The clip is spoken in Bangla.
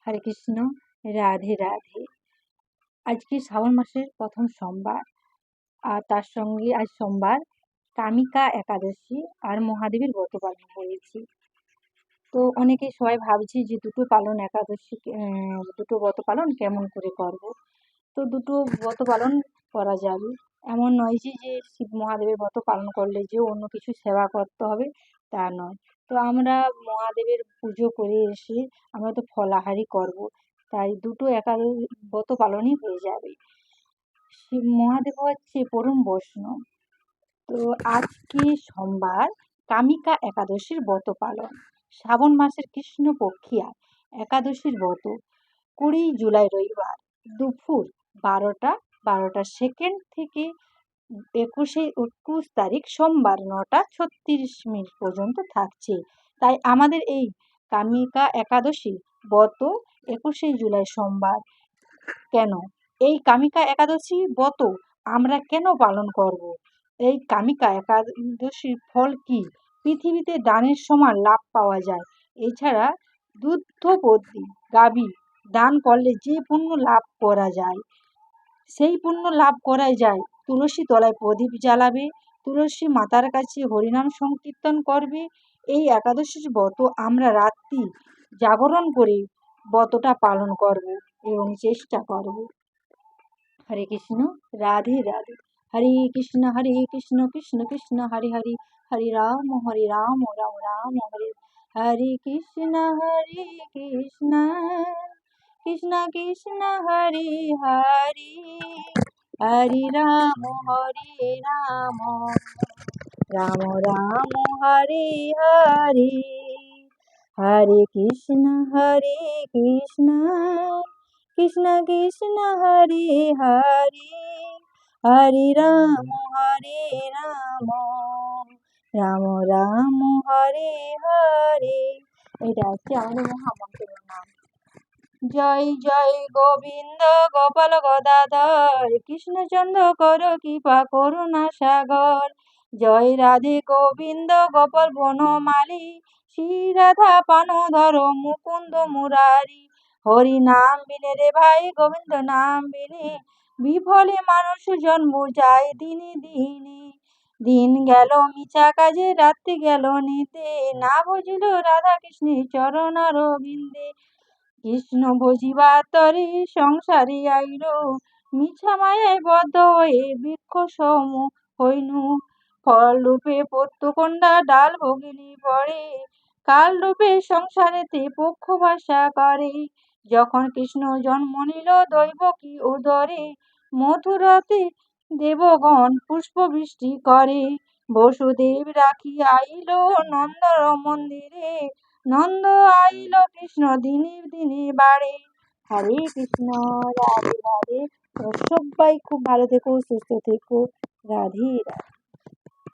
হরে কৃষ্ণ। রাধে রাধে। আজকে শ্রাবণ মাসের প্রথম সোমবার, আর তার সঙ্গে আজ সোমবার কামিকা একাদশী আর মহাদেবের ব্রত পালন করেছি। তো অনেকে সবাই ভাবছি যে দুটো পালন একাদশী দুটো ব্রত পালন কেমন করে করব। তো দুটো ব্রত পালন করা যাবে, এমন নয় যে শিব মহাদেবের ব্রত পালন করলে যে অন্য কিছু সেবা করতে হবে, তা নয়। তো আমরা মহাদেবের পুজো করে এসে আমরা তো ফলাহারি করব, তাই দুটো ব্রত পালনই হয়ে যাবে। শিব মহাদেব হচ্ছে পরম বৈষ্ণব। তো আজকে সোমবার কামিকা একাদশীর ব্রত পালন, শ্রাবণ মাসের কৃষ্ণপক্ষিয়া একাদশীর ব্রত, 20 জুলাই রবিবার দুপুর 12:12 থেকে 21 তারিখ সোমবার 9:36 পর্যন্ত থাকছে। তাই আমাদের এই কামিকা একাদশী ব্রত 21 জুলাই সোমবার কেন, এই কামিকা একাদশী ব্রত আমরা কেন পালন করব? এই কামিকা একাদশীর ফল কি? পৃথিবীতে দানের সমান লাভ পাওয়া যায়। এছাড়া দুগ্ধবতী গাভী দান করলে যে পুণ্য লাভ করা যায়, সেই পুণ্য লাভ করাই যায়। তুলসী তলায় প্রদীপ জ্বালাবে, তুলসী মাতার কাছে হরিনাম সংকীর্তন করবে। এই একাদশীর ব্রত আমরা রাত্রি জাগরণ করে ব্রতটা পালন করব এবং চেষ্টা করব। হরে কৃষ্ণ। রাধে রাধে। হরে কৃষ্ণ কৃষ্ণ কৃষ্ণ হরে হরে, হরে রাম রাম রাম হরে। হরে কৃষ্ণ কৃষ্ণ কৃষ্ণ হরে হরে, হরে রাম রাম রাম হরে হরে। হরে কৃষ্ণ কৃষ্ণ কৃষ্ণ হরে হরে, হরে রাম রাম রাম হরে হরে। এটা হচ্ছে আমাদের মহামন্ত্রের নাম। জয় জয় গোবিন্দ গোপাল গদাধর, কৃষ্ণচন্দ্র কর কৃপা করুণা সাগর। জয় রাধে গোবিন্দ গোপাল বনমালী, শ্রী রাধা পানধর মুকুন্দ মুরারি। হরি নাম বিনে রে ভাই গোবিন্দ নাম বিনে, বিফলে মানুষ জন্ম যায় দিনে দিনে। দিন গেল মিছা কাজে, রাত্রি গেল নিতে, না বুঝিল রাধা কৃষ্ণের চরণার বিন্দে। কৃষ্ণ ভজিবা তরে সংসারে আইল, মিছা মায়ায় বদ্ধ হয়ে বৃক্ষ সম হইনু। ফল রূপে পত্তকন্ডা ডাল ভগিনী পড়ে, কাল রূপে সংসারেতে পক্ষ ভাষা করে। যখন কৃষ্ণ জন্ম নিল দৈবকী উদরে, মথুরাতে দেবগণ পুষ্প বৃষ্টি করে। বসুদেব রাখি আইল নন্দর মন্দিরে, নন্দ আইল কৃষ্ণ দিনে দিনে বাড়ে। হরে কৃষ্ণ। রাধে রাধে। সবাই খুব ভালো থেকো, সুস্থ থেকো। রাধে রাধে।